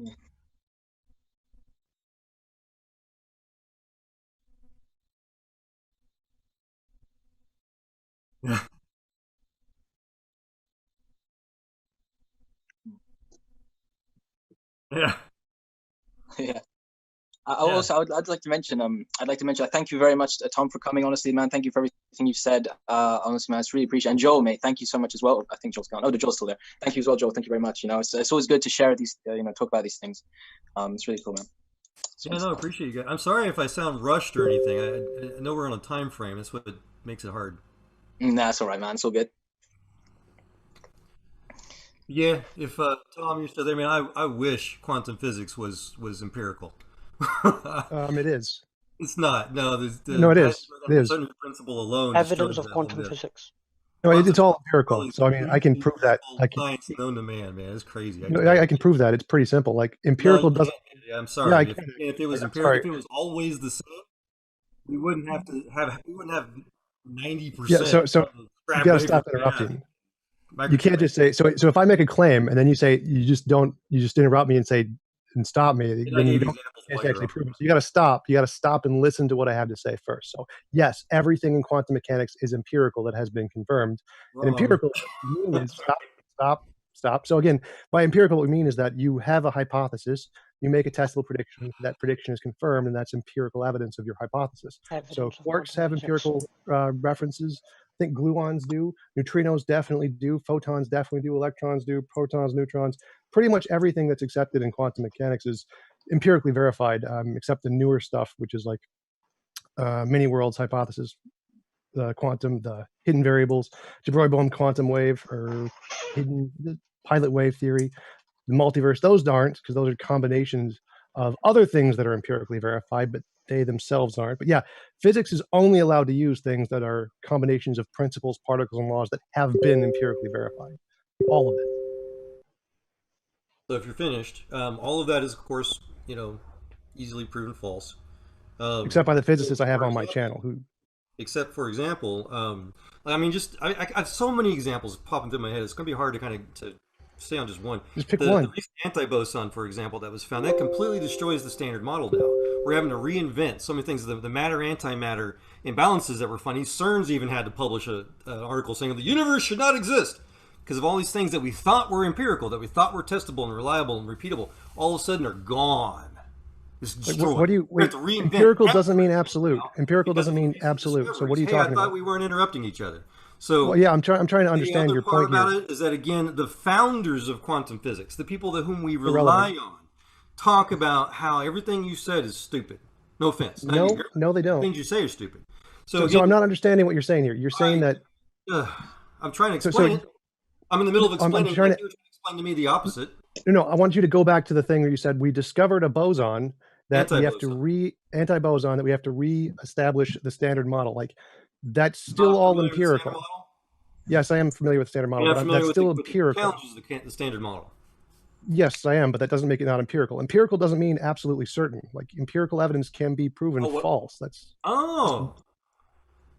Yeah. Yeah. Yeah. Yeah. I'd like to mention, I thank you very much, Tom, for coming. Honestly, man, thank you for everything you've said. Honestly, man, it's really appreciated. And Joe, mate, thank you so much as well. I think Joe's gone. Oh, the Joe's still there. Thank you as well, Joe. Thank you very much. It's always good to share these, talk about these things. It's really cool, man. Yeah, no, appreciate you guys. I'm sorry if I sound rushed or anything. I know we're on a time frame. That's what makes it hard. Nah, it's all right, man. It's all good. Yeah, if Tom, you're still there, man, I wish quantum physics was empirical. It is. It's not. No, No, it that is. It is. uncertainty principle alone Evidence destroys of that whole quantum myth. physics. No, it's Quantum all is empirical. probably So I the mean, I least can prove that. empirical science known to man, man. It's crazy. I No, can tell you. I can prove that. It's pretty simple. Like No, you empirical doesn't. can't. Yeah, I'm Yeah, I sorry. can. If it was I'm empirical, sorry. if it was always the same, we wouldn't have ninety Yeah. percent So of the you crap got to wafers stop we have. interrupting. You can't Microchip. just say so. If I make a claim and then you say you just interrupt me and say and stop me, And I then you gave don't examples get while to you're actually on. prove it. So you got to stop. You got to stop and listen to what I have to say first. So yes, everything in quantum mechanics is empirical that has been confirmed. And Wrong. empirical, what we mean is stop, stop. So again, by empirical, what we mean is that you have a hypothesis, you make a testable prediction, that prediction is confirmed, and that's empirical evidence of your hypothesis. So Evidence of quarks quantum have physics. empirical references. I think gluons do, neutrinos definitely do, photons definitely do, electrons do, protons, neutrons. Pretty much everything that's accepted in quantum mechanics is empirically verified, except the newer stuff, which is like many worlds hypothesis, the quantum, the hidden variables, de Broglie quantum wave, or the pilot wave theory, the multiverse. Those aren't, because those are combinations of other things that are empirically verified, but they themselves aren't. But yeah, physics is only allowed to use things that are combinations of principles, particles, and laws that have been empirically verified. All of it. So if you're finished, all of that is, of course, easily proven false. Except by the So physicists I have for on my example, channel who except for example, I mean, I have so many examples popping through my head. It's going to be hard to kind of to stay on just one. just pick The one. recent anti-boson, for example, that was found that completely destroys the standard model. Now we're having to reinvent so many things. The matter antimatter imbalances that were funny. CERN's even had to publish an article saying the universe should not exist because of all these things that we thought were empirical, that we thought were testable and reliable and repeatable, all of a sudden are gone. It's Like, destroyed. what do you We have wait? to reinvent Empirical doesn't mean everything absolute. now Empirical because doesn't of mean recent absolute. So what discoveries. are you Hey, I talking thought about? we weren't interrupting each other. Well, So yeah, I'm trying to the understand other your part point here. about it is that again, the founders of quantum physics, the people that whom we rely Irrelevant. on, talk about how everything you said is stupid. No offense. Not you. No, no, they The don't. things you say are stupid. So So I'm again, not understanding what you're saying here. You're saying I, that uh, I'm trying to so explain it. I'm in the middle of I'm explaining it trying like to you're trying to explain to me the opposite. no, I want you to go back to the thing where you said we discovered a boson that we have to Anti-boson. anti-boson that we have to re-establish the standard model. Like that's still Not all familiar with the standard empirical. model? Yes, I am familiar with the standard model, You're not but familiar that's with still with the empirical. challenges of the standard model. Yes, I am, but that doesn't make it not empirical. Empirical doesn't mean absolutely certain. Like empirical evidence can be proven Oh, what? false. That's Oh,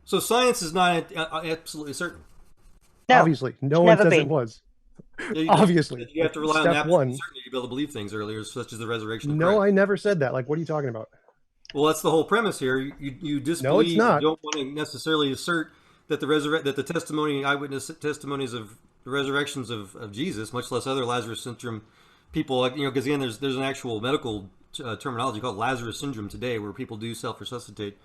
so science is not absolutely certain. No, obviously no it's one never says it been. was. You Obviously, you have like to rely on step absolute one. certainty to be able to believe things earlier, such as the resurrection of No, Christ. I never said that. Like, what are you talking about? Well, that's the whole premise here. You No, it's disbelieve. You not. don't want to necessarily assert that that the testimony, eyewitness testimonies of the resurrections of Jesus, much less other Lazarus syndrome people, like because again, there's an actual medical terminology called Lazarus syndrome today, where people do self resuscitate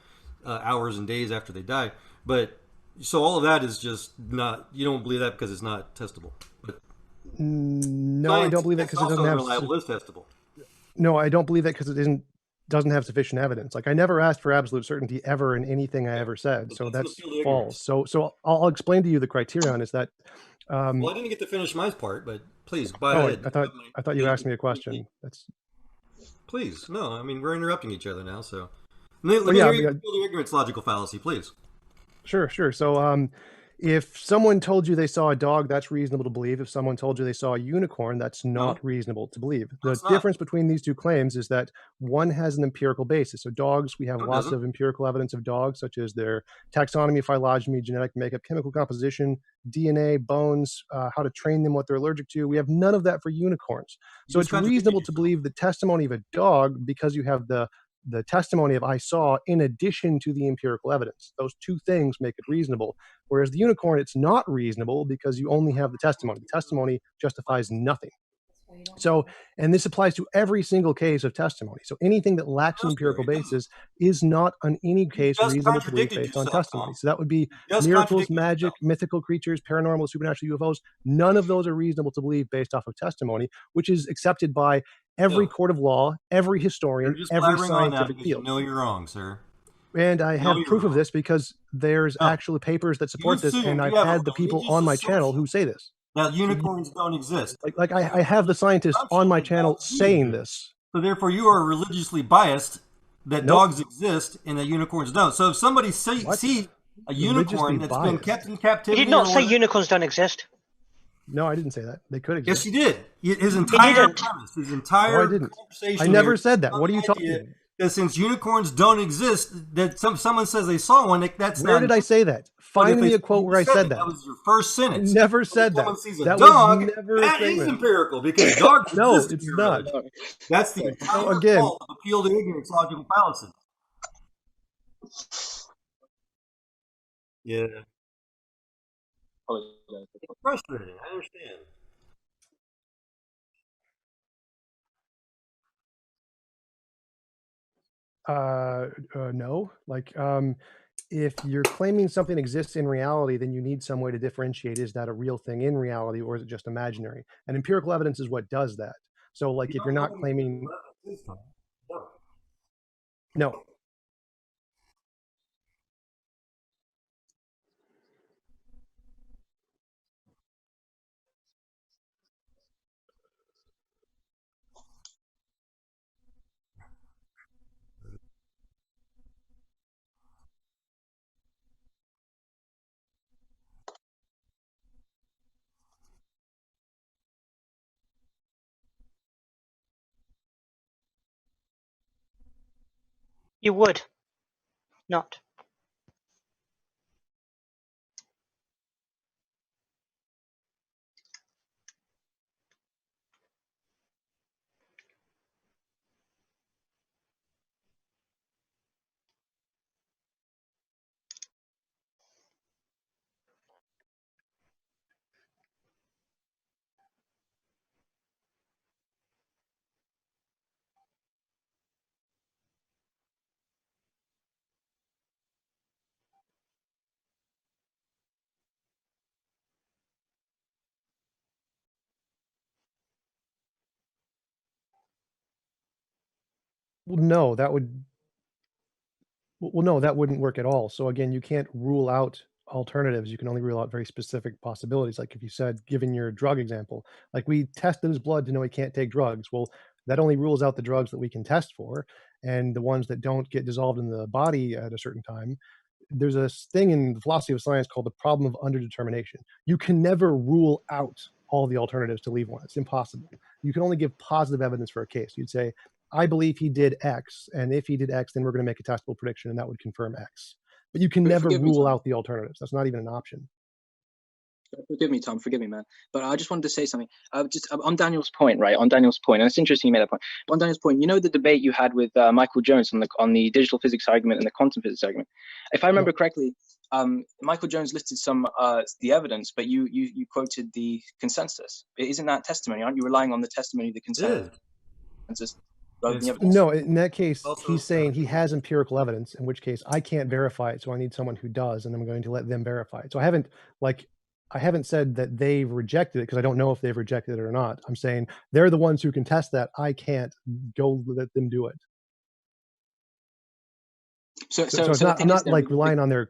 hours and days after they die. But so all of that is just not. You don't believe that because it's not testable. But No, I science don't believe that is because it also doesn't have. unreliable is testable. No, I don't believe that because it doesn't have sufficient evidence. Like I never asked for absolute certainty ever in anything I Okay. ever said. But So that's in the that's field of false. ignorance. So I'll explain to you the criterion is that. Well, I didn't get to finish my part, but please, go Oh, ahead. I thought you asked me a question. That's Please, no. I mean, we're interrupting each other now, so let well, me yeah, hear your field of ignorance logical fallacy, please. sure. So If someone told you they saw a dog, that's reasonable to believe. If someone told you they saw a unicorn, that's not reasonable to believe. The it's not. difference between these two claims is that one has an empirical basis. So dogs, we have No, it lots doesn't. of empirical evidence of dogs, such as their taxonomy, phylogeny, genetic makeup, chemical composition, DNA, bones, how to train them, what they're allergic to. We have none of that for unicorns. You So just it's contradicted reasonable to yourself. believe the testimony of a dog because you have the testimony of I saw in addition to the empirical evidence. Those two things make it reasonable. Whereas the unicorn, it's not reasonable because you only have the testimony. The testimony justifies nothing. So, and this applies to every single case of testimony. So anything that lacks an empirical basis is not in any case just reasonable to believe contradicted based on yourself, testimony. Tom. So that would be Just miracles, contradicted magic, yourself. mythical creatures, paranormal, supernatural UFOs. None of those are reasonable to believe based off of testimony, which is accepted by every No. court of law, every You're historian, just every blabbering on now scientific because you field. know you're wrong, sir. And I You know have you're proof of wrong. this because there's No. actually papers that You support this, assume and I've you have a had the people religious on my channel assumption who say this. that So you, unicorns don't exist. like You have I a have the religious scientists on assumption my that channel dogs do saying exist. this. So therefore, you are religiously biased that Nope. dogs exist and that unicorns don't. So if somebody sees a Religiously unicorn that's been biased? kept in You captivity, did not or say whatever, unicorns don't exist. No, I didn't say that. They could yes, exist. you did. His You entire didn't. premise, his No, I entire didn't. conversation I never here said that. on What are the you idea talking? that since unicorns don't exist, that someone says they saw one, that's Where not. did I say that? But if Find me a quote where I said said that, that. that was your first I sentence. never But if said that. someone sees a That was dog, never a that is statement. empirical because dogs No, exist in it's your not. religion. That's the So entire again, cult of appeal to ignorance, logical fallacy. Yeah, it's frustrating. I understand. no. Like, if you're claiming something exists in reality, then you need some way to differentiate. Is that a real thing in reality, or is it just imaginary? And empirical evidence is what does that. So, like, if you're not claiming, no, You would not. well, no, that would Well, no, that wouldn't work at all. So again, you can't rule out alternatives. You can only rule out very specific possibilities. Like if you said, given your drug example, like we tested his blood to know he can't take drugs. Well, that only rules out the drugs that we can test for, and the ones that don't get dissolved in the body at a certain time. There's a thing in the philosophy of science called the problem of underdetermination. You can never rule out all the alternatives to leave one. It's impossible. You can only give positive evidence for a case. You'd say, I believe he did X, and if he did X, then we're going to make a testable prediction, and that would confirm X. But you can never Forgive me, rule Tom. out the alternatives. That's not even an option. Forgive me, Tom. Forgive me, man. But I just wanted to say something. Just on Daniel's point, right? On Daniel's point, and it's interesting you made that point. But on Daniel's point, you know the debate you had with Michael Jones on the digital physics argument and the quantum physics argument. If I remember correctly, Michael Jones listed some the evidence, but you quoted the consensus. Isn't that testimony? Aren't you relying on the testimony of the consensus? Rather than the evidence? No, in that case, Also, he's saying he has empirical evidence, in which case I can't verify it, so I need someone who does, and I'm going to let them verify it. So I haven't said that they've rejected it because I don't know if they've rejected it or not. I'm saying they're the ones who can test that. I can't go let them do it. So it's not, I'm not like relying on their,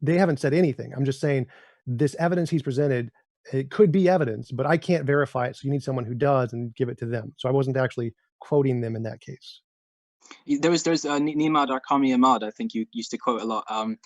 they haven't said anything. I'm just saying this evidence he's presented, it could be evidence, but I can't verify it. So you need someone who does and give it to them. So I wasn't actually quoting them in that case. There's Nimad Arkami Ahmad, I think you used to quote a lot on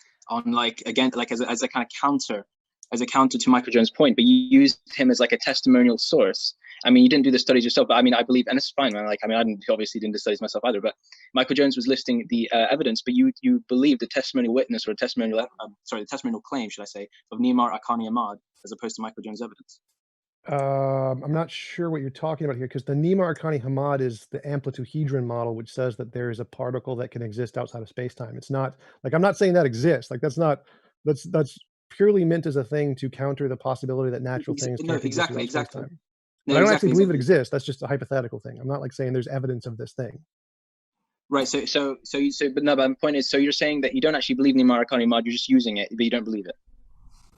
like, again, like as a kind of counter as a counter to Michael Jones' point, but you used him as like a testimonial source. I mean, you didn't do the studies yourself, but I mean, I believe, and it's fine, man. Like, I mean, obviously didn't do the studies myself either, but Michael Jones was listing the evidence, but you believe the testimonial witness, or the testimonial claim, should I say, of Nimar Akani Ahmad, as opposed to Michael Jones' evidence. I'm not sure what you're talking about here, because the Nimar Akani Hamad is the amplituhedron model, which says that there is a particle that can exist outside of space-time. It's not like, I'm not saying that exists. Like, that's purely meant as a thing to counter the possibility that natural things can't exist without space-time. But I don't actually believe it exists. That's just a hypothetical thing. I'm not like saying there's evidence of this thing. Right. But my point is, so you're saying that you don't actually believe in the Nimar Akani Ahmad, you're just using it, but you don't believe it.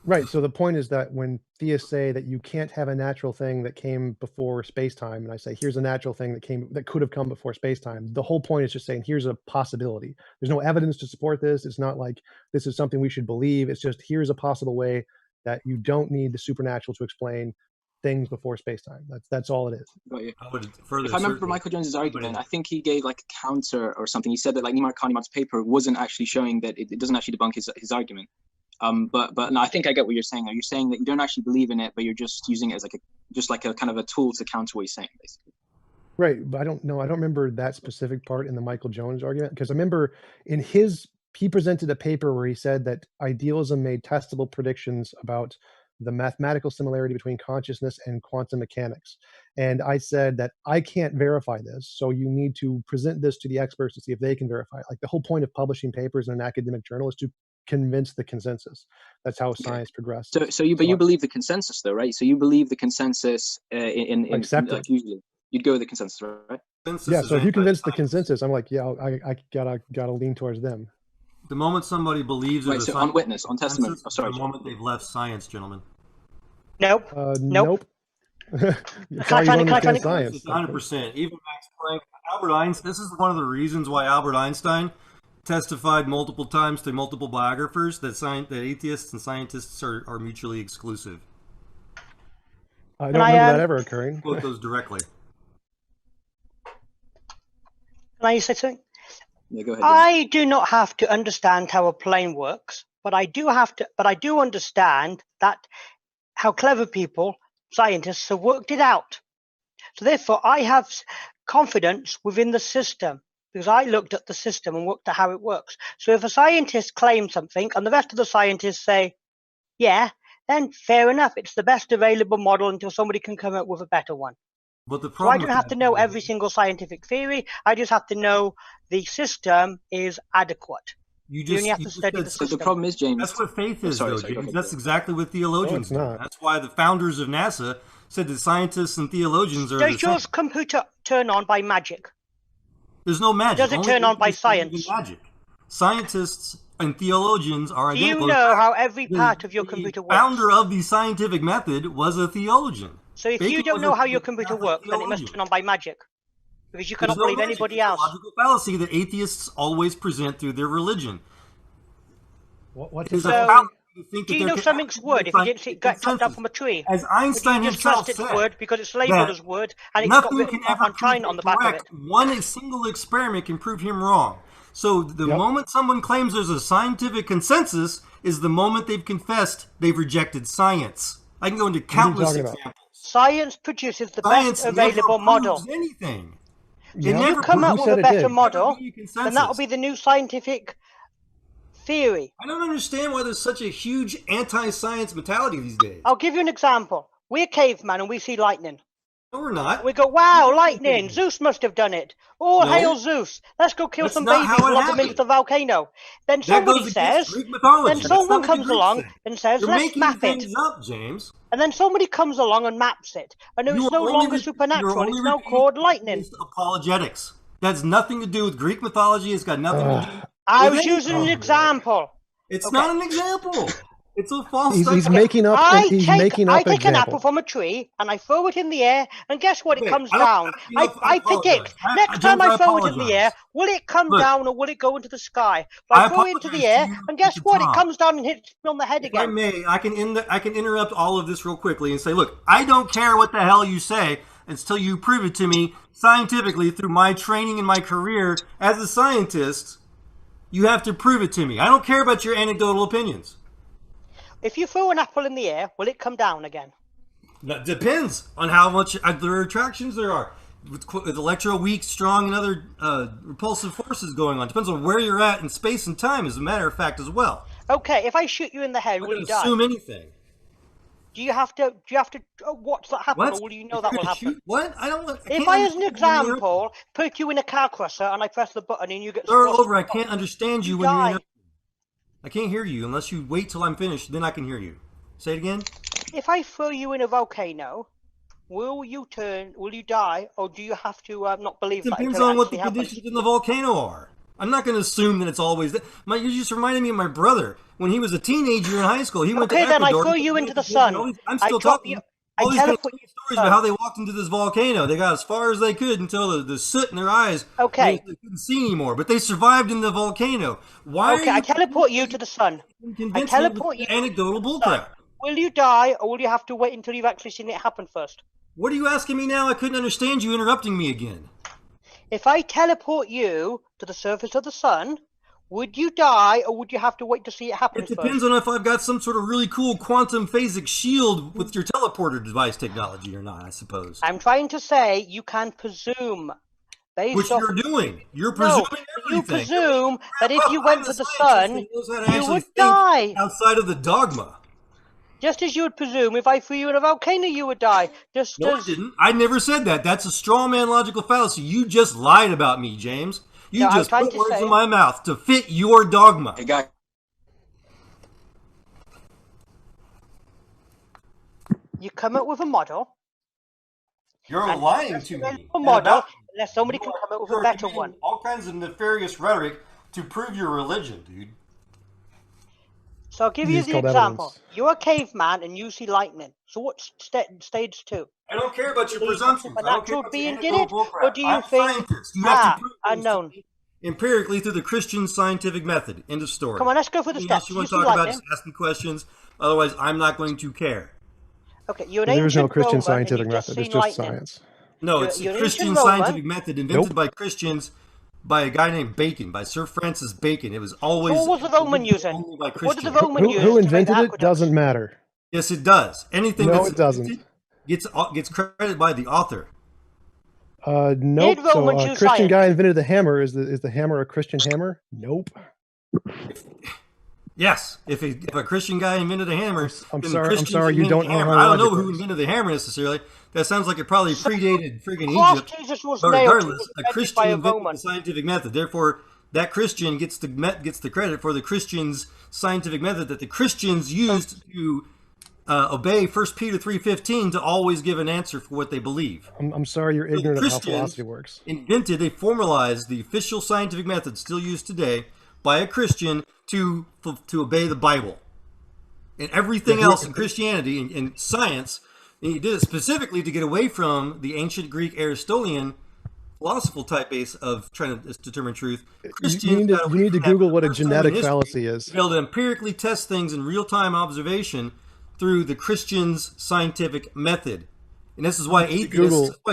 Right. So the point is that when theists say that you can't have a natural thing that came before space-time, and I say here's a natural thing that could have come before space-time, the whole point is just saying here's a possibility. There's no evidence to support this. It's not like this is something we should believe. It's just here's a possible way that you don't need the supernatural to explain things before space-time. That's all it is. Got you. I would further if I remember Michael Jones's argument, I think he gave like a counter or something. He said that like Nimar Akani Ahmad's paper wasn't actually showing that it doesn't actually debunk his argument. But no, I think I get what you're saying there. You're saying that you don't actually believe in it, but you're just using it as like a kind of a tool to counter what he's saying, basically. Right, but I don't remember that specific part in the Michael Jones argument, because I remember he presented a paper where he said that idealism made testable predictions about the mathematical similarity between consciousness and quantum mechanics. And I said that I can't verify this, so you need to present this to the experts to see if they can verify it. Like, the whole point of publishing papers in an academic journal is to convince the consensus. That's how science progresses. So you believe the consensus though, right? So you believe the consensus in like, usually you'd go with the consensus, right? Yeah. So if you convince the consensus, I'm like, yeah, I gotta lean towards them. The moment somebody believes right, so on witness, on testimony. Oh, sorry, the moment they've left science, gentlemen. Nope. Nope. Can I try science? 100%. Even Max Planck, Albert Einstein. This is one of the reasons why Albert Einstein testified multiple times to multiple biographers that atheists and scientists are mutually exclusive. I don't remember that ever occurring. Quote those directly. Can I say something? Yeah, go ahead. I do not have to understand how a plane works, but I do understand that how clever people, scientists, have worked it out. So therefore, I have confidence within the system, because I looked at the system and worked out how it works. So if a scientist claims something and the rest of the scientists say, yeah, then fair enough. It's the best available model until somebody can come up with a better one. But the so I don't have to know every single scientific theory. I just have to know the system is adequate. You only have to study the system. The problem is, James. That's what faith is, though, James. That's exactly what theologians do. That's why the founders of NASA said that scientists and theologians are. Does your computer turn on by magic? There's no magic. Does it turn on by science? Magic. Scientists and theologians are identical. Do you know how every part of your computer works? The founder of the scientific method was a theologian. So if you don't know how your computer works, then it must turn on by magic. Because you cannot believe anybody else. It's a logical fallacy that atheists always present through their religion. What is so, do you know something's wood if you didn't see it got cut down from a tree? As Einstein himself said, it's wood because it's labeled as wood and it's got written on China on the back of it. One single experiment can prove him wrong. So the moment someone claims there's a scientific consensus is the moment they've confessed they've rejected science. I can go into countless examples. Science produces the best available model. Anything. If you come up with a better model, then that will be the new scientific theory. I don't understand why there's such a huge anti-science mentality these days. I'll give you an example. We're cavemen and we see lightning. No, we're not. We go, wow, lightning. Zeus must have done it. Oh, no. Hail Zeus. Let's go kill some babies and lob them into the volcano. Then somebody says, then someone comes along and says, let's map it. Up, James. And then somebody comes along and maps it. And it's no longer supernatural. It's now called lightning. Apologetics. That has nothing to do with Greek mythology. It's got nothing to do with... I was using an example. It's not an example. It's a false. He's making up. I take an apple from a tree and I throw it in the air, and guess what? It comes down. I predict next time I throw it in the air, will it come down or will it go into the sky? But I throw it into the air, and guess what? It comes down and hits me on the head again. If I may, I can interrupt all of this real quickly and say, look, I don't care what the hell you say until you prove it to me scientifically through my training and my career as a scientist. You have to prove it to me. I don't care about your anecdotal opinions. If you throw an apple in the air, will it come down again? That depends on how much there attractions there are. With electro weak, strong, and other repulsive forces going on. Depends on where you're at in space and time, as a matter of fact, as well. Okay, if I shoot you in the head, will you die? Assume anything. Do you have to watch that happen, or will you know that will happen? What? I don't. If I, as an example, put you in a car crusher and I press the button and you get start over, I can't understand you when die. you're in. I can't hear you unless you wait till I'm finished. Then I can hear you. Say it again. If I throw you in a volcano, will you die, or do you have to not believe that? Depends on what the conditions in the volcano are. I'm not going to assume that it's always that. You just reminded me of my brother when he was a teenager in high school. He went to Ecuador. Okay, then I throw you into the sun. I'm still talking. All these kind of stories about how they walked into this volcano. They got as far as they could until the soot in their eyes. Okay. They couldn't see anymore, but they survived in the volcano. Why? Okay, I teleport you to the sun. I teleport you. Anecdotal bullcrap. Will you die, or will you have to wait until you've actually seen it happen first? What are you asking me now? I couldn't understand you interrupting me again. If I teleport you to the surface of the sun, would you die, or would you have to wait to see it happen first? It depends on if I've got some sort of really cool quantum phasic shield with your teleporter device technology or not, I suppose. I'm trying to say you can presume. Which you're doing. You're presuming everything. You presume that if you went to the sun, you would die. Outside of the dogma. Just as you would presume if I threw you in a volcano, you would die. No, I didn't. I never said that. That's a straw man logical fallacy. You just lied about me, James. You just put words in my mouth to fit your dogma. Hey, guy. You come up with a model. You're lying to me. A model, unless somebody can come up with a better one. All kinds of nefarious rhetoric to prove your religion, dude. So I'll give you the example. You're a caveman and you see lightning. So what's stage 2? I don't care about your presumptions. A natural being did it, or do you think? You have to prove unknown. Empirically through the Christian scientific method. End of story. Come on, let's go for the steps. You want to talk about? Just ask me questions. Otherwise, I'm not going to care. Okay, you're an There's no Christian Roman scientific method. It's just science. No, it's a Christian scientific method invented by Christians. By a guy named Bacon, by Sir Francis Bacon. It was always. So what was the Roman using? What did the Roman use? Who invented it doesn't matter. Yes, it does. Anything no, it doesn't. Gets credited by the author. Nope. So a Christian guy invented the hammer. Is the hammer a Christian hammer? Nope. Yes, if a Christian guy invented a hammer, I'm sorry, you don't know. I don't know who invented the hammer necessarily. That sounds like it probably predated friggin' Egypt. But regardless, a Christian invented the scientific method. Therefore, that Christian gets the credit for the Christian's scientific method that the Christians used to obey 1 Peter 3:15 to always give an answer for what they believe. I'm sorry, you're ignorant of how philosophy works. They formalized the official scientific method still used today by a Christian to obey the Bible. And everything else in Christianity and science, and he did it specifically to get away from the ancient Greek Aristotelian philosophical type base of trying to determine truth. You need to Google what a genetic fallacy is. To be able to empirically test things in real-time observation through the Christian's scientific method. And this is why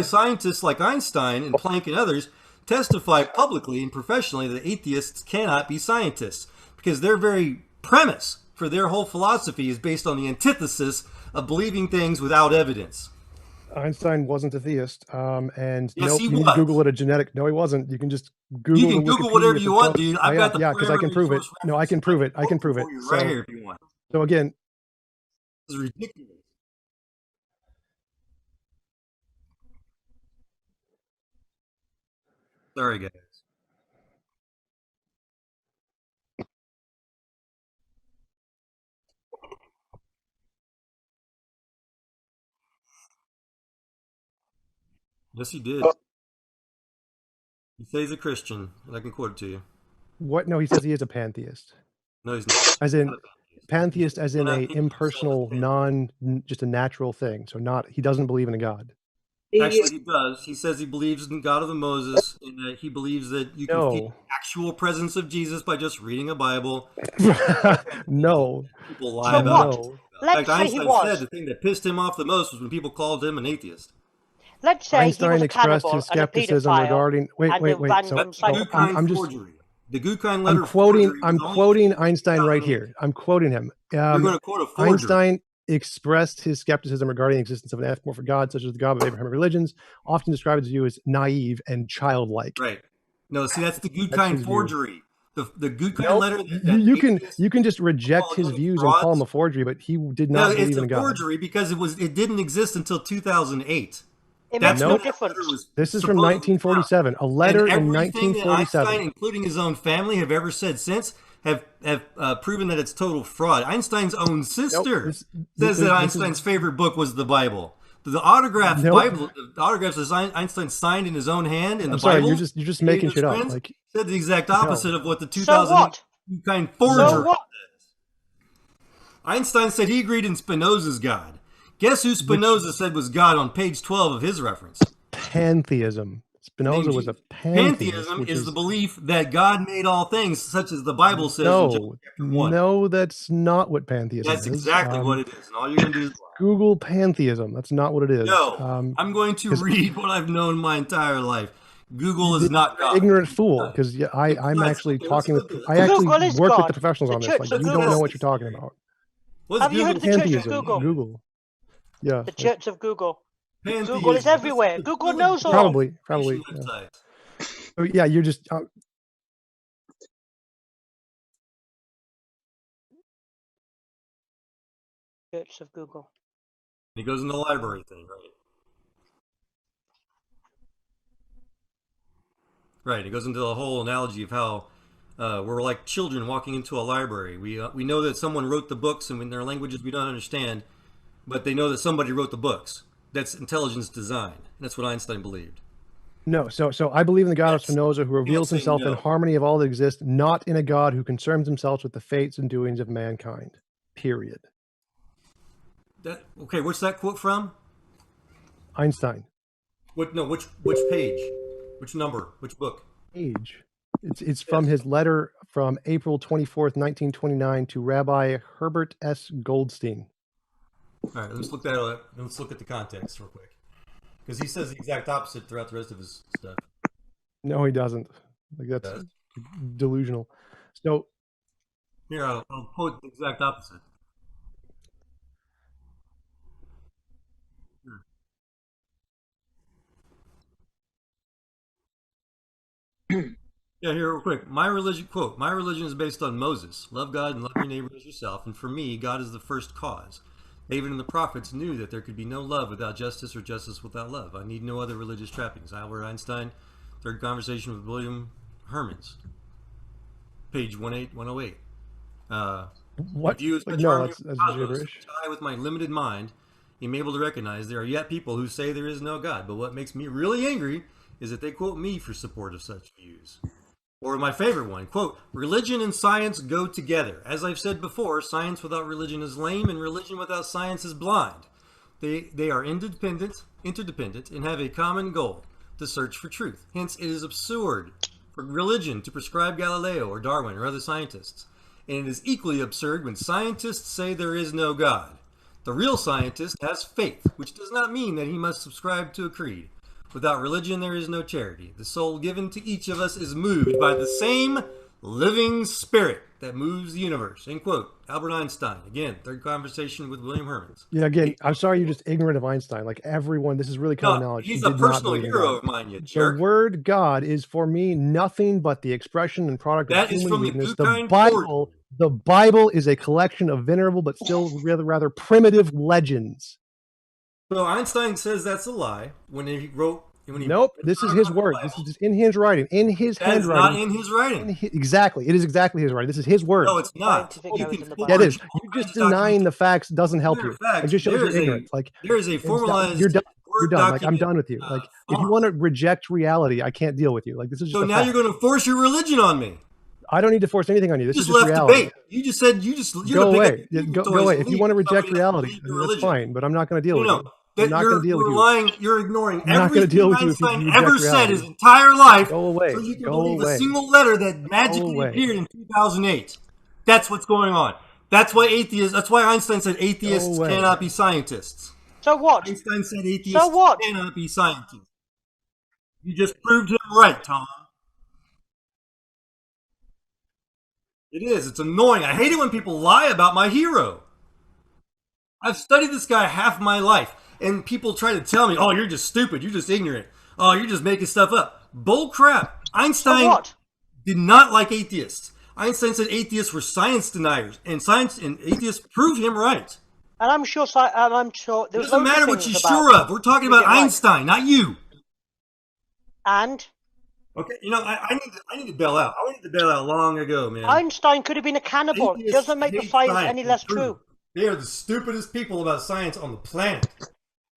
scientists like Einstein and Planck and others testify publicly and professionally that atheists cannot be scientists, because their very premise for their whole philosophy is based on the antithesis of believing things without evidence. Einstein wasn't a theist, and yes, nope, you need to Google what a genetic. No, he wasn't. You can just Google. You can Google whatever you want, dude. I've got the because I can prove it. No, I can prove it. I can prove it. Right here, if you want. So again, this is ridiculous. Sorry, guys. Yes, he did. He says he's a Christian, and I can quote it to you. What? No, he says he is a pantheist. No, he's not. As in pantheist, as in a impersonal, just a natural thing. So he doesn't believe in a god. Actually, he does. He says he believes in God of the Moses, and that he believes that you can get the actual presence of Jesus by just reading a Bible. No. People lie about it. In fact, Einstein said the thing that pissed him off the most was when people called him an atheist. Let's say Einstein expressed his skepticism regarding. Wait. So I'm just. The Gutkind letter. I'm quoting Einstein right here. I'm quoting him. You're going to quote a forgery. Einstein expressed his skepticism regarding the existence of an anthropomorphic God, such as the God of Abrahamic religions, often described as you as naive and childlike. Right. No, see, that's the Gutkind forgery. The Gutkind letter. You can just reject his views and call him a forgery, but he did not believe in God. It's a forgery because it didn't exist until 200008. It makes no difference. This is from 1947. A letter in 1947. Einstein, including his own family, have ever said since have proven that it's total fraud. Einstein's own sister says that Einstein's favorite book was the Bible. The autographed Bible, the autographs that Einstein signed in his own hand in the Bible. You're just making shit up. Like, said the exact opposite of what the 2000 kind forgery says. Einstein said he agreed in Spinoza's God. Guess who Spinoza said was God on page 12 of his reference? Pantheism. Spinoza was a pantheist. Pantheism is the belief that God made all things, such as the Bible says in Genesis chapter 1. No, that's not what pantheism is. That's exactly what it is. And all you're going to do is Google pantheism. That's not what it is. No, I'm going to read what I've known my entire life. Google is not God. Ignorant fool, because I'm actually talking with. I actually work with the professionals on this. Like, you don't know what you're talking about. Have you heard of the Church of Google? Google. Yeah. The Church of Google. Google is everywhere. Google knows all. Probably. Yeah, you're just. Church of Google. He goes in the library thing, right? Right. It goes into the whole analogy of how we're like children walking into a library. We know that someone wrote the books, and in their languages we don't understand, but they know that somebody wrote the books. That's intelligence design. That's what Einstein believed. No, so I believe in the God of Spinoza, who reveals himself in harmony of all that exists, not in a God who concerns himself with the fates and doings of mankind. Period. Okay, what's that quote from? Einstein. Which page? Which number? Which book? Page. It's from his letter from April 24th, 1929 to Rabbi Herbert S. Goldstein. All right, let's look that up. Let's look at the context real quick. Because he says the exact opposite throughout the rest of his stuff. No, he doesn't. Like, that's delusional. So here, I'll quote the exact opposite. Yeah, here real quick. My religion is based on Moses. Love God and love your neighbor as yourself. And for me, God is the first cause. David and the prophets knew that there could be no love without justice or justice without love. I need no other religious trappings. Albert Einstein, Third Conversation with William Hermans, page 108. What? No, that's gibberish. I, with my limited mind, am able to recognize there are yet people who say there is no God. But what makes me really angry is that they quote me for support of such views. Or my favorite one, quote, religion and science go together. As I've said before, science without religion is lame and religion without science is blind. They are interdependent, and have a common goal, the search for truth. Hence, it is absurd for religion to prescribe Galileo or Darwin or other scientists. And it is equally absurd when scientists say there is no God. The real scientist has faith, which does not mean that he must subscribe to a creed. Without religion, there is no charity. The soul given to each of us is moved by the same living spirit that moves the universe. End quote. Albert Einstein. Again, Third Conversation with William Hermans. Yeah, again, I'm sorry you're just ignorant of Einstein. Like everyone, this is really common knowledge. He's a personal hero of mine, you jerk. The word God is for me nothing but the expression and product of human weakness. The Bible is a collection of venerable but still rather primitive legends. So Einstein says that's a lie when he wrote. Nope, this is his word. This is in his writing. In his handwriting. Not in his writing. Exactly. It is exactly his writing. This is his word. No, it's not. Yeah, it is. You just denying the facts doesn't help you. It just shows your ignorance. Like, there is a formalized. You're done. You're done. Like, I'm done with you. Like, if you want to reject reality, I can't deal with you. Like, this is just so now you're going to force your religion on me. I don't need to force anything on you. This is just reality. Debate. You just said go away. Go away. If you want to reject reality, that's fine. But I'm not going to deal with you. I'm not going to deal with you. Lying, you're ignoring everything Einstein ever said his entire life. Go away. So you can believe a single letter that magically appeared in 2008. That's what's going on. That's why Einstein said atheists cannot be scientists. So what? Einstein said atheists cannot be scientists. You just proved him right, Tom. It is. It's annoying. I hate it when people lie about my hero. I've studied this guy half my life, and people try to tell me, "Oh, you're just stupid. You're just ignorant. Oh, you're just making stuff up." Bull crap. So Einstein what? did not like atheists. Einstein said atheists were science deniers, and science and atheists proved him right. And I'm sure. I'm sure. It There's doesn't matter what you're sure of. We're talking about Einstein, not you. And Okay, I need to bail out. I wanted to bail out long ago, man. Einstein could have been a cannibal. Atheists Doesn't make the hate science science any and less prove true. it. They are the stupidest people about science on the planet.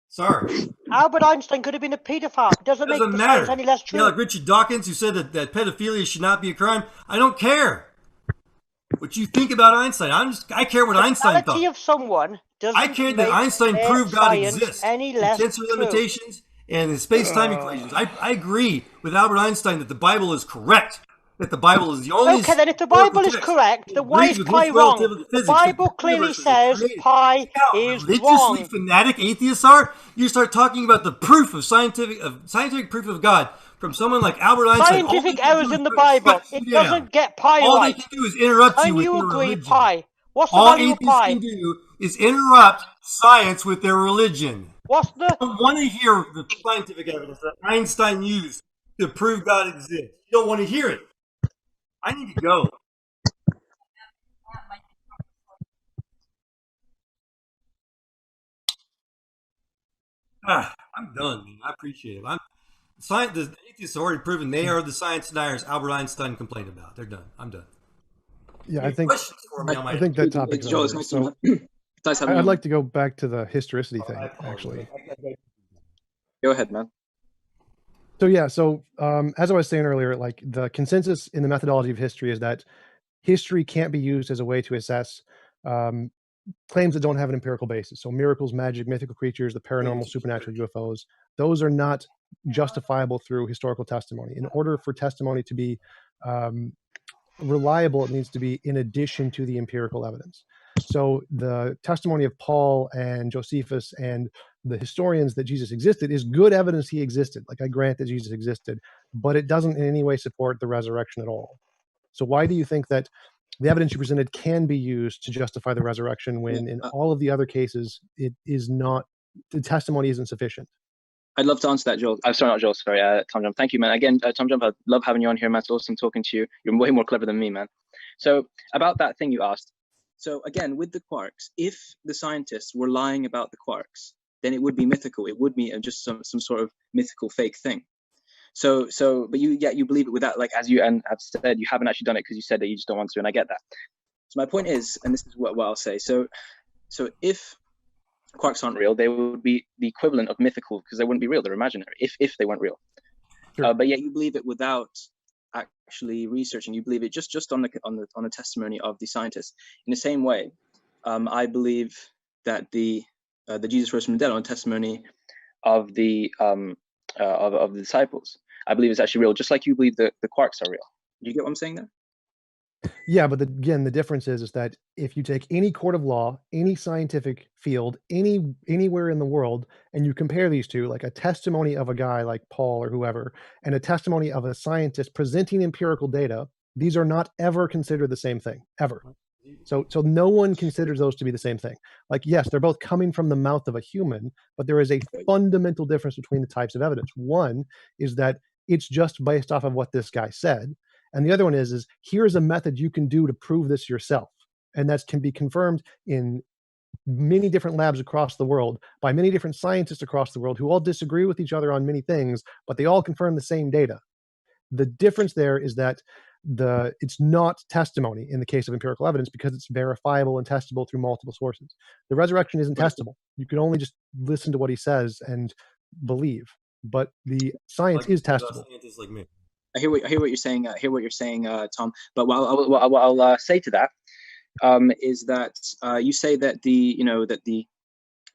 Sorry. Albert Einstein could have been a paedophile. Doesn't make the matter. science any less true. Yeah, like Richard Dawkins, who said that pedophilia should not be a crime. I don't care what you think about Einstein. I care what Einstein The thought. of someone doesn't I care that make Einstein their proved God science exists. any And less tensor true. limitations and the space-time equations. I agree with Albert Einstein that the Bible is correct. That the Bible is the only. Okay, then if the Bible is correct, then why is pi wrong? The Bible clearly says pi is religiously wrong. fanatic atheists are. You start talking about the proof of scientific proof of God from someone like Albert Einstein. Scientific errors in the Bible. It doesn't get pi All right. they can do is interrupt you And with you their agree religion. pi. What's the All value of atheists pi? can do is interrupt science with their religion. What's the... I don't want to hear the scientific evidence that Einstein used to prove God exists. You don't want to hear it. I need to go. I'm done, man. I appreciate it. The atheists have already proven they are the science deniers Albert Einstein complained about. They're done. I'm done. Yeah, I think that topic. Joe, it's nice to nice having you I'd on. like to go back to the historicity thing, actually. Go ahead, man. So yeah, as I was saying earlier, like the consensus in the methodology of history is that history can't be used as a way to assess claims that don't have an empirical basis. So miracles, magic, mythical creatures, the paranormal, supernatural, UFOs, those are not justifiable through historical testimony. In order for testimony to be reliable, it needs to be in addition to the empirical evidence. So the testimony of Paul and Josephus and the historians that Jesus existed is good evidence he existed. Like, I grant that Jesus existed, but it doesn't in any way support the resurrection at all. So why do you think that the evidence you presented can be used to justify the resurrection when in all of the other cases it is not, the testimony isn't sufficient? I'd love to answer that, Joel. I'm sorry, not Joel. Sorry, TJump. Thank you, man. Again, TJump, I love having you on here, man. It's awesome talking to you. You're way more clever than me, man. So about that thing you asked. So again, with the quarks, if the scientists were lying about the quarks, then it would be mythical. It would be just some sort of mythical fake thing. So, but you believe it without, like, as you and have said, you haven't actually done it because you said that you just don't want to, and I get that. So my point is, and this is what I'll say. So if quarks aren't real, they would be the equivalent of mythical because they wouldn't be real. They're imaginary if they weren't real. Sure. But yet you believe it without actually researching. You believe it just on the testimony of the scientists. In the same way, I believe that the Jesus rose from the dead on testimony of the disciples. I believe it's actually real, just like you believe the quarks are real. Do you get what I'm saying there? Yeah, but again, the difference is that if you take any court of law, any scientific field, anywhere in the world, and you compare these two, like a testimony of a guy like Paul or whoever, and a testimony of a scientist presenting empirical data, these are not ever considered the same thing, ever. So no one considers those to be the same thing. Like, yes, they're both coming from the mouth of a human, but there is a fundamental difference between the types of evidence. One is that it's just based off of what this guy said. And the other one is here's a method you can do to prove this yourself. And that can be confirmed in many different labs across the world by many different scientists across the world who all disagree with each other on many things, but they all confirm the same data. The difference there is that it's not testimony in the case of empirical evidence because it's verifiable and testable through multiple sources. The resurrection isn't testable. You can only just listen to what he says and believe, but the science is testable. Like me. I hear what you're saying. I hear what you're saying, Tom. But what I'll say to that is that you say that the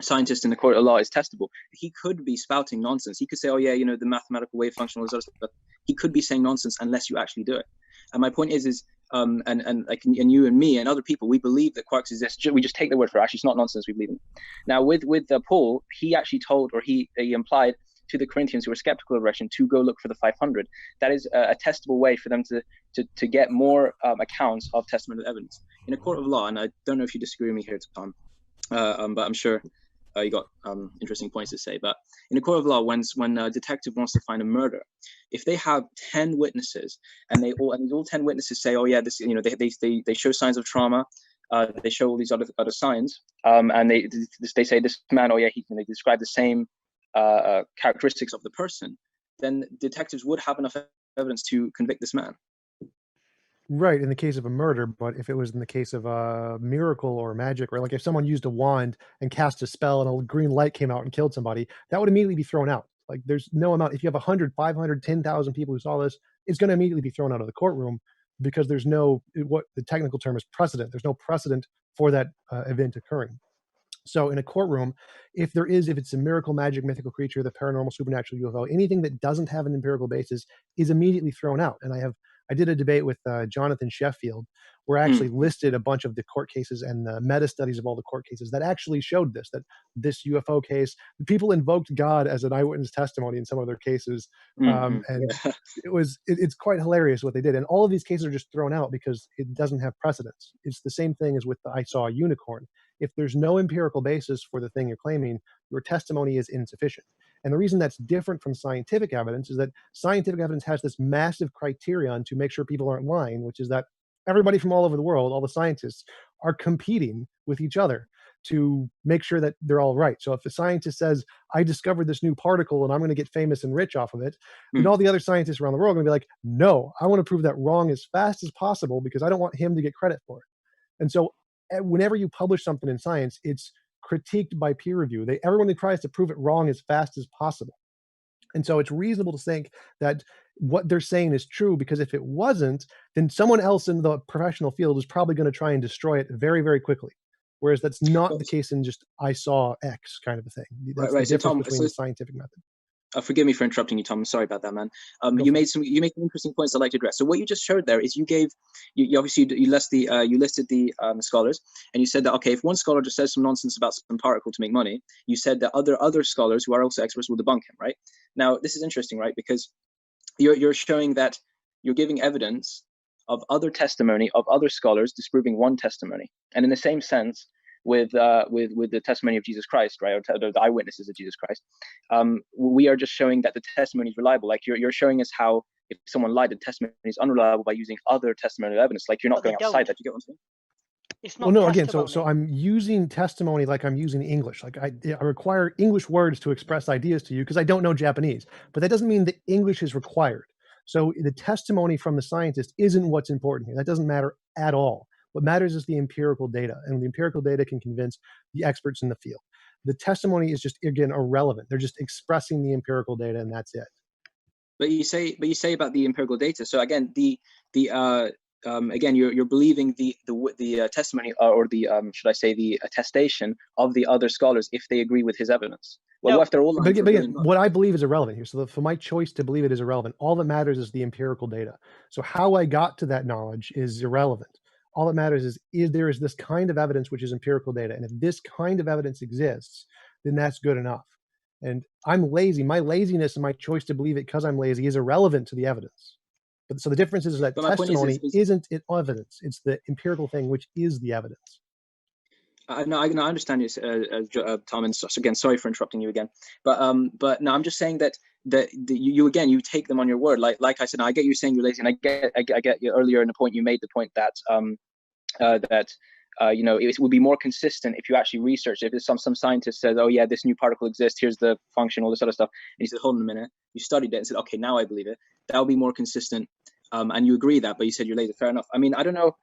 scientist in the court of law is testable. He could be spouting nonsense. He could say, "Oh yeah, the mathematical wave function was," but he could be saying nonsense unless you actually do it. And my point is and you and me and other people, we believe that quarks exist. We just take their word for it. Actually, it's not nonsense. We believe in. Now, with Paul, he actually told, or he implied to the Corinthians who were skeptical of resurrection to go look for the 500. That is a testable way for them to get more accounts of testimonial evidence. In a court of law, and I don't know if you disagree with me here, Tom, but I'm sure you got interesting points to say. But in a court of law, when a detective wants to find a murder, if they have 10 witnesses and all 10 witnesses say, oh yeah, this, you know, they show signs of trauma, they show all these other signs, and they say this man, oh yeah, they describe the same characteristics of the person, then detectives would have enough evidence to convict this man. Right, in the case of a murder, but if it was in the case of a miracle or magic, or like if someone used a wand and cast a spell and a green light came out and killed somebody, that would immediately be thrown out. Like there's no amount, if you have 100, 500, 10,000 people who saw this, it's going to immediately be thrown out of the courtroom because there's no, what the technical term is precedent. There's no precedent for that event occurring. So in a courtroom, if it's a miracle, magic, mythical creature, the paranormal, supernatural, UFO, anything that doesn't have an empirical basis is immediately thrown out. And I did a debate with Jonathan Sheffield, where I actually listed a bunch of the court cases and the meta studies of all the court cases that actually showed that this UFO case, people invoked God as an eyewitness testimony in some of their cases. And it's quite hilarious what they did. And all of these cases are just thrown out because it doesn't have precedence. It's the same thing as with the I saw a unicorn. If there's no empirical basis for the thing you're claiming, your testimony is insufficient. And the reason that's different from scientific evidence is that scientific evidence has this massive criterion to make sure people aren't lying, which is that everybody from all over the world, all the scientists, are competing with each other to make sure that they're all right. So if a scientist says, I discovered this new particle and I'm going to get famous and rich off of it, then all the other scientists around the world are going to be like, no, I want to prove that wrong as fast as possible because I don't want him to get credit for it. And so whenever you publish something in science, it's critiqued by peer review. Everyone tries to prove it wrong as fast as possible. And so it's reasonable to think that what they're saying is true, because if it wasn't, then someone else in the professional field is probably going to try and destroy it very, very quickly. Whereas that's not the case in just I saw X kind of a thing. That's the difference between the scientific method. Forgive me for interrupting you, Tom. I'm sorry about that, man. You made some interesting points I'd like to address. So what you just showed there is you listed the scholars, and you said that, okay, if one scholar just says some nonsense about some particle to make money, you said that other scholars who are also experts will debunk him, right? Now this is interesting, right? Because you're showing that you're giving evidence of other testimony of other scholars disproving one testimony, and in the same sense, with the testimony of Jesus Christ, right, or the eyewitnesses of Jesus Christ, we are just showing that the testimony is reliable. Like you're showing us how if someone lied, the testimony is unreliable by using other testimonial evidence. Like you're not going outside that. You get what I'm saying? It's not. Well, no, again, so I'm using testimony like I'm using English. Like I require English words to express ideas to you because I don't know Japanese, but that doesn't mean that English is required. So the testimony from the scientist isn't what's important here. That doesn't matter at all. What matters is the empirical data, and the empirical data can convince the experts in the field. The testimony is just, again, irrelevant. They're just expressing the empirical data, and that's it. But you say about the empirical data. So again, again, you're believing the testimony or the should I say the attestation of the other scholars if they agree with his evidence. Well, what if they're all lying? But again, what I believe is irrelevant here. So for my choice to believe it is irrelevant. All that matters is the empirical data. So how I got to that knowledge is irrelevant. All that matters is there is this kind of evidence, which is empirical data. And if this kind of evidence exists, then that's good enough. And I'm lazy. My laziness and my choice to believe it because I'm lazy is irrelevant to the evidence. But so the difference is that testimony isn't evidence. It's the empirical thing, which is the evidence. No, I understand you, Tom, and again, sorry for interrupting you again. But no, I'm just saying that you take them on your word. Like I said, I get you saying you're lazy, and I get you earlier in the point you made the point that you know, it would be more consistent if you actually research. If some scientist says, oh yeah, this new particle exists, here's the function, all this other stuff, and you said, hold on a minute, you studied it and said, okay, now I believe it. That would be more consistent, and you agree that, but you said you're lazy. Fair enough. I mean, I don't know.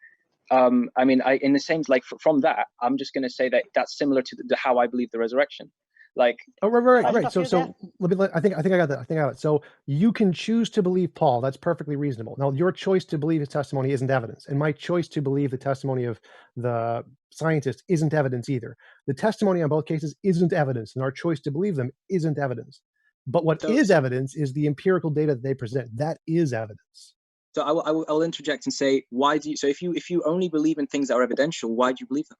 I mean, in the same, like from that, I'm just going to say that that's similar to how I believe the resurrection. Like, oh, right. So I think I got that. I think I got it. So you can choose to believe Paul. That's perfectly reasonable. Now, your choice to believe his testimony isn't evidence, and my choice to believe the testimony of the scientist isn't evidence either. The testimony on both cases isn't evidence, and our choice to believe them isn't evidence. But what is evidence is the empirical data that they present. That is evidence. So I'll interject and say, why do you? So if you only believe in things that are evidential, why do you believe them?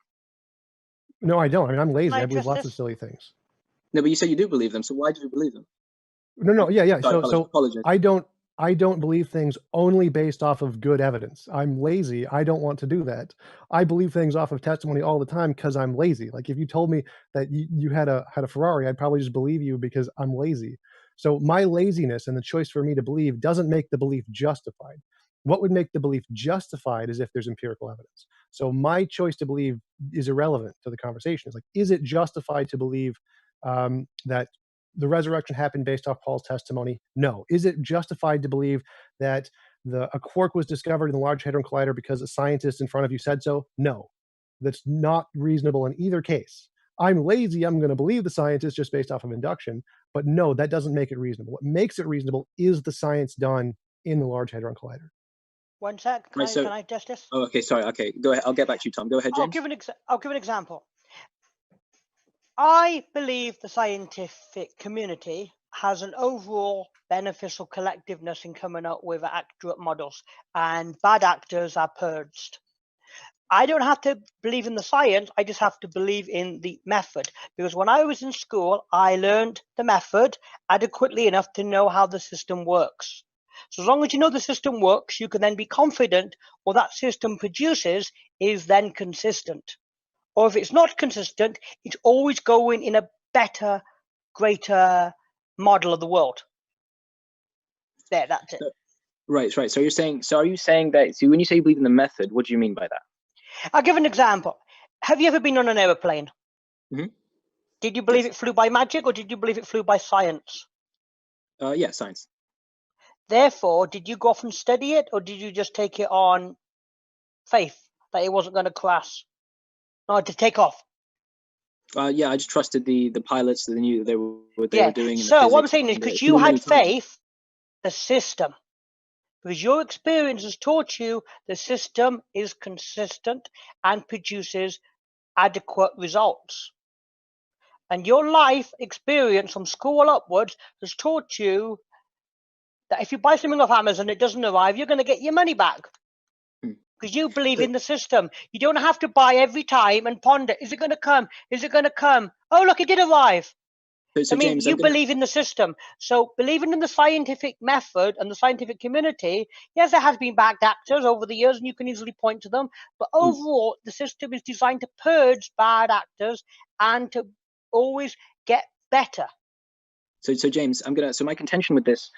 No, I don't. I mean, I'm lazy. I believe lots of silly things. No, but you say you do believe them. So why do you believe them? No. Yeah. Sorry, So apologies. I don't believe things only based off of good evidence. I'm lazy. I don't want to do that. I believe things off of testimony all the time because I'm lazy. Like if you told me that you had a Ferrari, I'd probably just believe you because I'm lazy. So my laziness and the choice for me to believe doesn't make the belief justified. What would make the belief justified is if there's empirical evidence. So my choice to believe is irrelevant to the conversation. It's like, is it justified to believe that the resurrection happened based off Paul's testimony? No. Is it justified to believe that a quark was discovered in the Large Hadron Collider because a scientist in front of you said so? No. That's not reasonable in either case. I'm lazy. I'm going to believe the scientist just based off of induction. But no, that doesn't make it reasonable. What makes it reasonable is the science done in the Large Hadron Collider. 1 sec. Can I test this? Oh, okay. Sorry. Okay. Go ahead. I'll get back to you, Tom. Go ahead, James. I'll give an example. I believe the scientific community has an overall beneficial collectiveness in coming up with accurate models, and bad actors are purged. I don't have to believe in the science, I just have to believe in the method. Because when I was in school, I learned the method adequately enough to know how the system works. So as long as you know the system works, you can then be confident what that system produces is then consistent. Or if it's not consistent, it's always going in a better, greater model of the world. There, that's it. Right. So are you saying that, so when you say you believe in the method, what do you mean by that? I'll give an example. Have you ever been on an aeroplane? Mm-hmm. Did you believe it flew by magic, or did you believe it flew by science? Yeah, science. Therefore, did you go off and study it, or did you just take it on faith that it wasn't going to crash? No, to take off. Yeah, I just trusted the pilots that they knew they were what they were doing. So what I'm saying is, because you had faith, the system, because your experience has taught you the system is consistent and produces adequate results. And your life experience from school upwards has taught you that if you buy something off Amazon and it doesn't arrive, you're going to get your money back. Because you believe in the system. You don't have to buy every time and ponder, is it going to come? Is it going to come? Oh, look, it did arrive. So James, you believe in the system. So believing in the scientific method and the scientific community, yes, there has been bad actors over the years, and you can easily point to them. But overall, the system is designed to purge bad actors and to always get better. So James, so my contention with this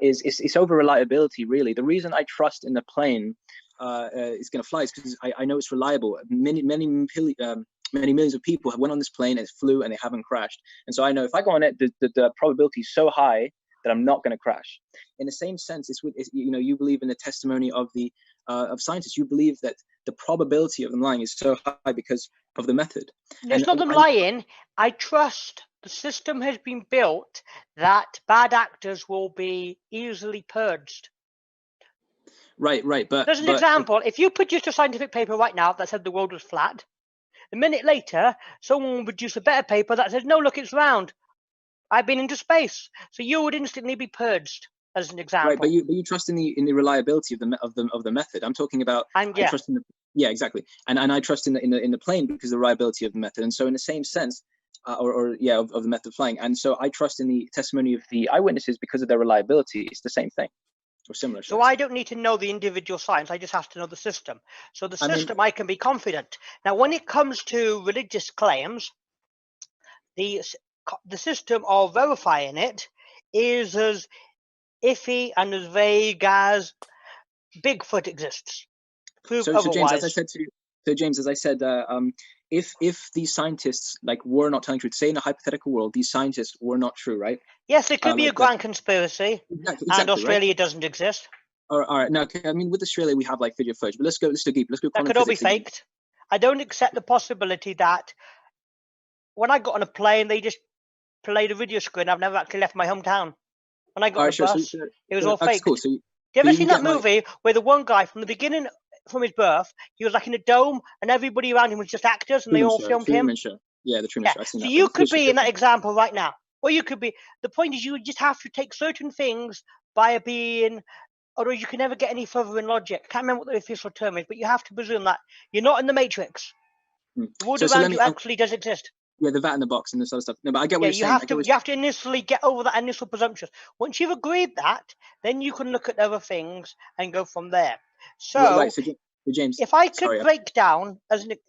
is it's over reliability, really. The reason I trust in the plane is going to fly is because I know it's reliable. Many millions of people have went on this plane and it flew and they haven't crashed. And so I know if I go on it, the probability is so high that I'm not going to crash. In the same sense, you believe in the testimony of the of scientists. You believe that the probability of them lying is so high because of the method. It's not them lying. I trust the system has been built that bad actors will be easily purged. Right. But there's an example. If you produced a scientific paper right now that said the world was flat, a minute later, someone will produce a better paper that says, no, look, it's round. I've been into space. So you would instantly be purged, as an example. Right, but you trust in the reliability of the method. I'm talking about. I trust in exactly. And I trust in the plane because of the reliability of the method. And so in the same sense, of the method flying. And so I trust in the testimony of the eyewitnesses because of their reliability. It's the same thing. Or similar. So I don't need to know the individual science. I just have to know the system. So the system, I can be confident. Now, when it comes to religious claims, the system of verifying it is as iffy and as vague as Bigfoot exists. Prove otherwise. James, as I said, if these scientists were not telling truth, say in a hypothetical world, these scientists were not true, right? Yes, it could be a grand conspiracy, exactly, and Australia doesn't exist. All right. Now, I mean, with Australia, we have video footage, but let's go deep. Let's go. That could all be faked. I don't accept the possibility that when I got on a plane, they just played a video screen. I've never actually left my hometown. When I got on a bus, it was all fake. Cool. Have you ever seen that movie where the one guy from the beginning, from his birth, he was in a dome and everybody around him was just actors and they all filmed him? Yeah, the Truman Show. So you could be in that example right now. Or you could be, the point is you just have to take certain things by being, although you can never get any further in logic. I can't remember what the official term is, but you have to presume that you're not in the Matrix. The world around you actually does exist. Yeah, the VAT in the box and this other stuff. No, but I get what Yeah, you're saying. you have to initially get over that initial presumption. Once you've agreed that, then you can look at other things and go from there. So, right. So James, if I could sorry. break down,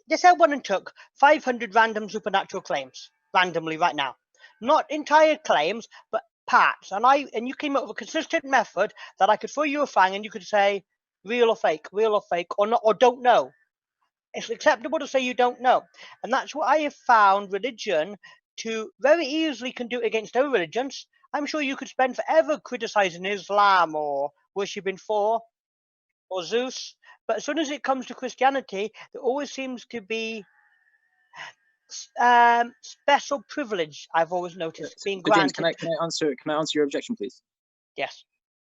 this I went and took 500 random supernatural claims randomly right now, not entire claims, but parts, and you came up with a consistent method that I could throw you a fang and you could say real or fake, or not, or don't know. It's acceptable to say you don't know, and that's what I have found religion to very easily can do against other religions. I'm sure you could spend forever criticizing Islam or worshipping Thor or Zeus, but as soon as it comes to Christianity, there always seems to be special privilege. I've always noticed being So James, granted. can I answer your objection, please? Yes.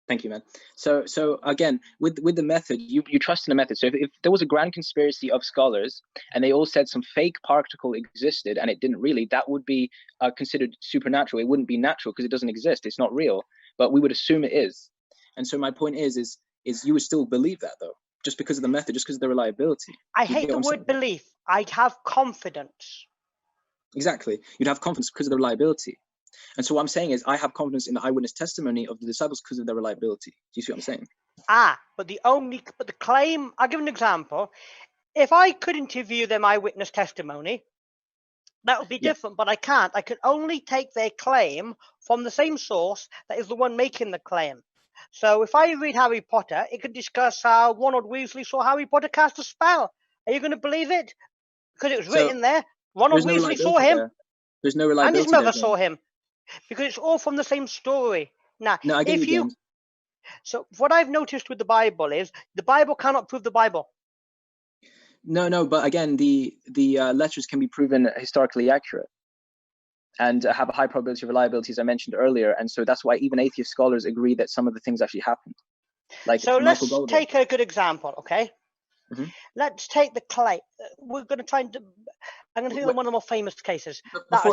Thank you, man. So again, with the method, you trust in the method. So if there was a grand conspiracy of scholars and they all said some fake particle existed and it didn't really, that would be considered supernatural. It wouldn't be natural because it doesn't exist. It's not real, but we would assume it is. And so my point is you would still believe that though, just because of the method, just because of the reliability. I hate the word belief. I'd have confidence. Exactly. You'd have confidence because of the reliability. And so what I'm saying is I have confidence in the eyewitness testimony of the disciples because of their reliability. Do you see what I'm saying? But the claim, I'll give an example. If I could interview them eyewitness testimony, that would be different, but I can't. I can only take their claim from the same source that is the one making the claim. So if I read Harry Potter, it could discuss how Ronald Weasley saw Harry Potter cast a spell. Are you going to believe it? Because it was written there. Ronald Weasley saw him. There's no reliability. And his mother saw him. Because it's all from the same story. Now, no, I get you. So what I've noticed with the Bible is the Bible cannot prove the Bible. No, but again, the letters can be proven historically accurate and have a high probability of reliability, as I mentioned earlier. And so that's why even atheist scholars agree that some of the things actually happened. Like so let's take a good example, okay? Mm-hmm. Let's take the clay. We're going to try and. I'm going to think of one of the more famous cases.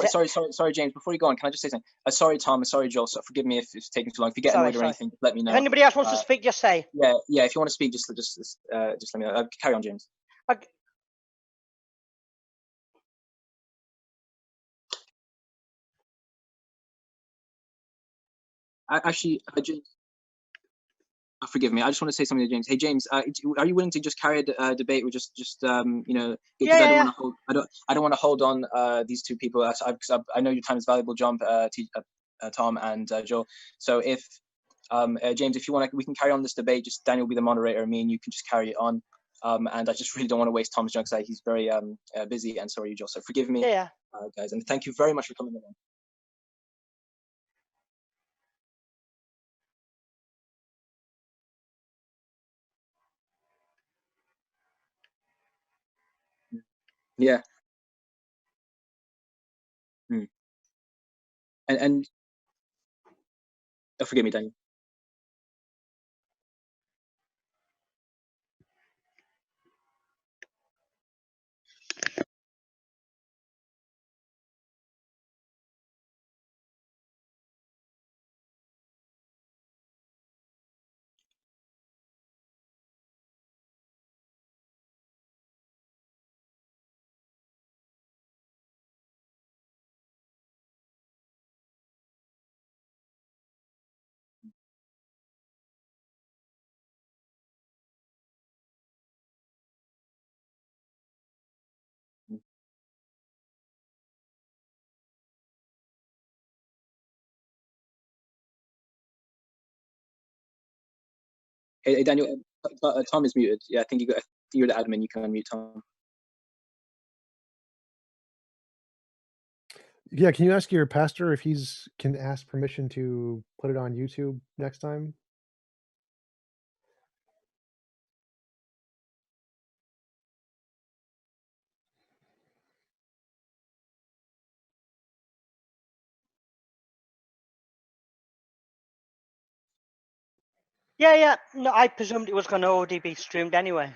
Sorry, James. Before you go on, can I just say something? Sorry, Tom. Sorry, Joel. So forgive me if it's taking too long. If you get annoyed or anything, let me know. If anybody else wants to speak, just say. Yeah. If you want to speak, just let me know. Carry on, James. Okay. Actually, James. Forgive me. I just want to say something to James. Hey, James, are you willing to just carry a debate with just because I don't want to hold on these two people. I know your time is valuable, John, Tom, and Joel. So if James, if you want, we can carry on this debate. Just Daniel will be the moderator. Me and you can just carry it on. And I just really don't want to waste Tom's junk. He's very busy, and so are you, Joel. So forgive me, guys, and thank you very much for coming in. Yeah. And forgive me, Daniel. Hey, Daniel, Tom is muted. Yeah, I think you're the admin. You can unmute Tom. Yeah, can you ask your pastor if he's can ask permission to put it on YouTube next time? Yeah. No, I presumed it was going to already be streamed anyway.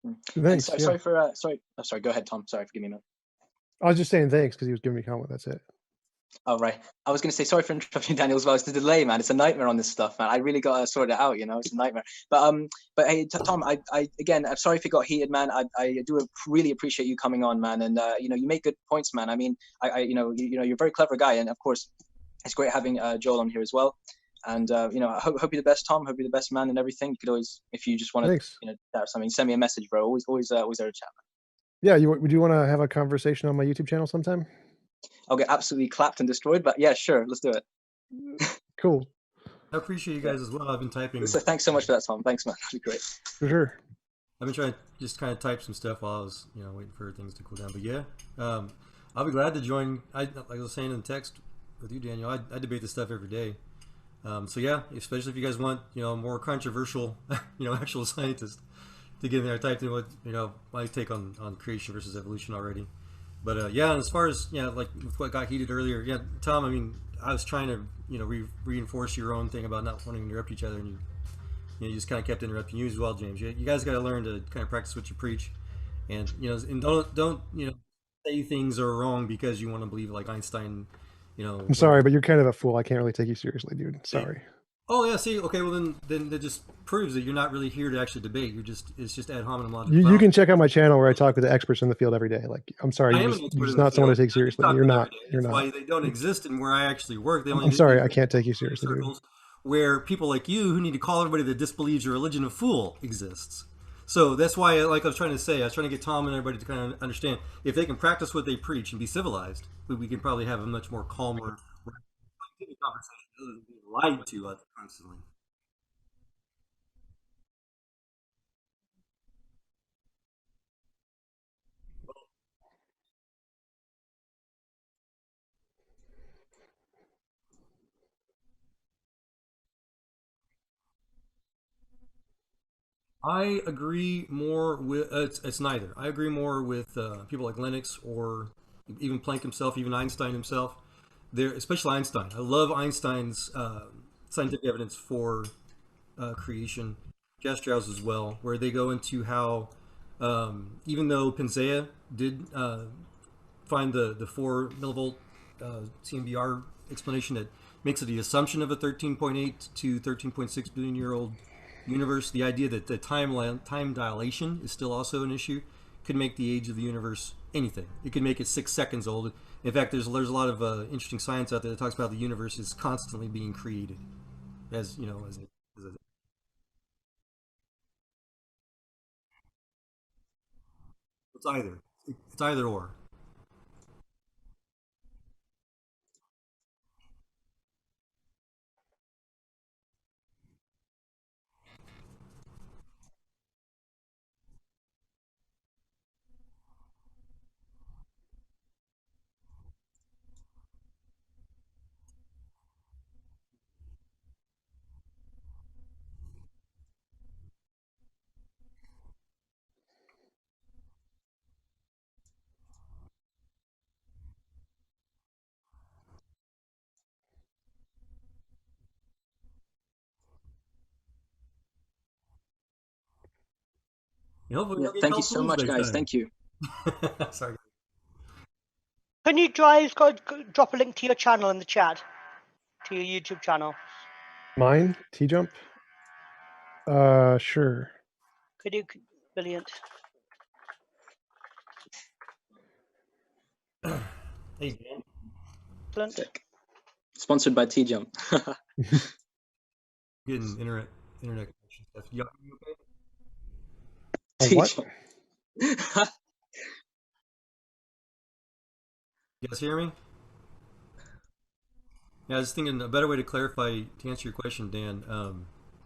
And Thanks. so, Yeah. sorry for sorry. Oh, sorry. Go ahead, Tom. Sorry, forgive me, man. I was just saying thanks because he was giving me a comment. That's it. Oh, right. I was going to say sorry for interrupting Daniel as well. It's the delay, man. It's a nightmare on this stuff, man. I really got to sort it out. You know, it's a nightmare. But hey, Tom, I again, I'm sorry if it got heated, man. I do really appreciate you coming on, man. And you know, you make good points, man. I mean, you know, you're a very clever guy, and of course, it's great having Joel on here as well. And you know, I hope you're the best, Tom. Hope you're the best man and everything. You could always, if you just want to, Thanks. you know, chat or something, send me a message, bro. Always there to chat. Yeah. Would you want to have a conversation on my YouTube channel sometime? I'll get absolutely clapped and destroyed, but yeah, sure, let's do it. Cool. I appreciate you guys as well. I've been typing. So thanks so much for that, Tom. Thanks, man. That'd be great. For sure. I've been trying to just kind of type some stuff while I was, you know, waiting for things to cool down. But yeah, I'll be glad to join. Like I was saying in the text with you, Daniel, I debate this stuff every day. So yeah, especially if you guys want, you know, more controversial, you know, actual scientists to get in there. I typed in what, you know, my take on creation versus evolution already. But yeah, and as far as, you know, like with what got heated earlier, yeah, Tom, I mean, I was trying to, you know, reinforce your own thing about not wanting to interrupt each other, and you just kind of kept interrupting you as well, James. You guys got to learn to kind of practice what you preach, and you know, and don't you know, say things are wrong because you want to believe like Einstein, you know. I'm sorry, but you're kind of a fool. I can't really take you seriously, dude. Sorry. Oh yeah, see, okay, well then that just proves that you're not really here to actually debate. It's just ad hominem logic. You can check out my channel where I talk with the experts in the field every day. Like, I'm sorry, you're just not someone to take seriously. You're not. You're not. That's why they don't exist in where I actually work. They only I'm sorry, I can't take you seriously, dude. Where people like you who need to call everybody that disbelieves your religion a fool exists. So that's why, like I was trying to say, I was trying to get Tom and everybody to kind of understand, if they can practice what they preach and be civilized, we can probably have a much more calmer conversation other than being lied to constantly. I agree more with it's neither. I agree more with people like Lennox or even Planck himself, even Einstein himself. There, especially Einstein. I love Einstein's scientific evidence for creation. Jastrow's as well, where they go into how even though Panzea did find the 4 millivolt CMBR explanation that makes it the assumption of a 13.8 to 13.6 billion year old universe, the idea that the time dilation is still also an issue could make the age of the universe anything. It could make it 6 seconds old. In fact, there's a lot of interesting science out there that talks about the universe is constantly being created, as you know, as a it's either or. You know, Yeah, thank you so much, guys. Thank you. Sorry. Can you drop a link to your channel in the chat, to your YouTube channel? Mine, TJump. Sure. Could you? Brilliant. Hey, Dan. Excellent. Sick. Sponsored by TJump. Getting internet connection stuff. You A okay? what? You guys hear me? Yeah, I was thinking a better way to clarify, to answer your question, Dan,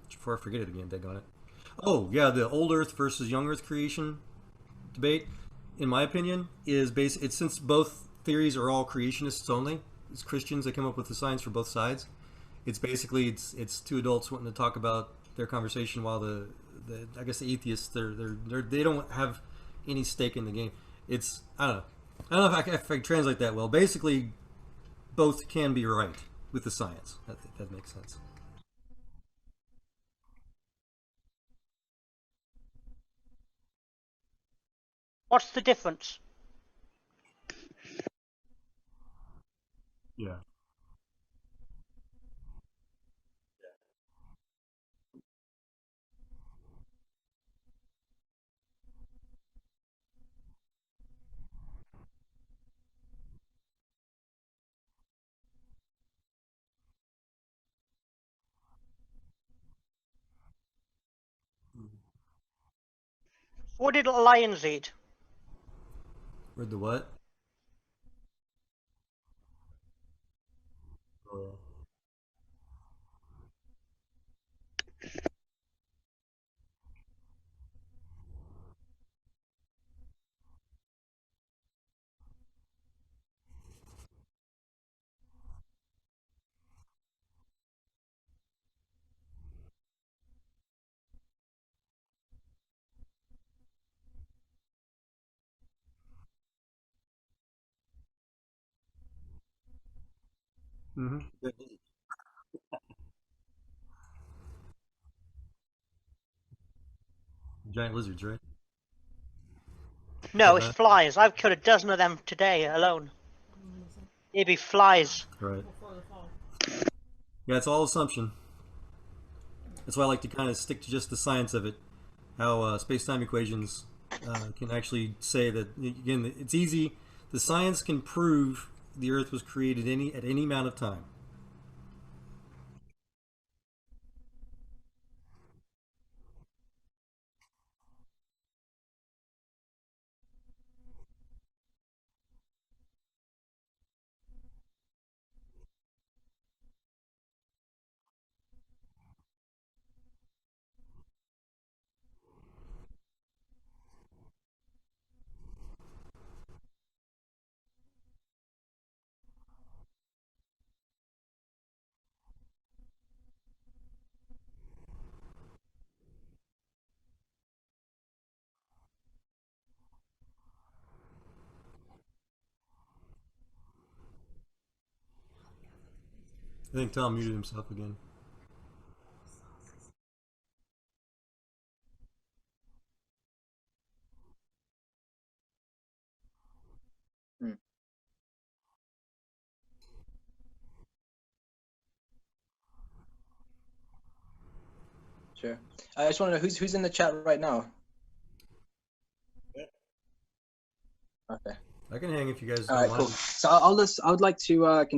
before I forget it again, daggone it. Oh, yeah, the old Earth versus young Earth creation debate, in my opinion, is it's since both theories are all creationists only. It's Christians that come up with the science for both sides. It's basically it's two adults wanting to talk about their conversation while the I guess the atheists they don't have any stake in the game. It's I don't know if I can translate that well. Basically, both can be right with the science. That makes sense. What's the difference? Yeah. What did lions eat? Read the what? Oh, yeah. Giant lizards, right? No, it's That? flies. I've killed a dozen of them today alone. It'd be flies. Right. Yeah, it's all assumption. That's why I like to kind of stick to just the science of it. How space-time equations can actually say that, again, it's easy. The science can prove the Earth was created at any amount of time. I think Tom muted himself again. Hmm, sure. I just want to know who's in the chat right now. Okay. I can hang if you guys All don't right, cool. mind. So I would like to continue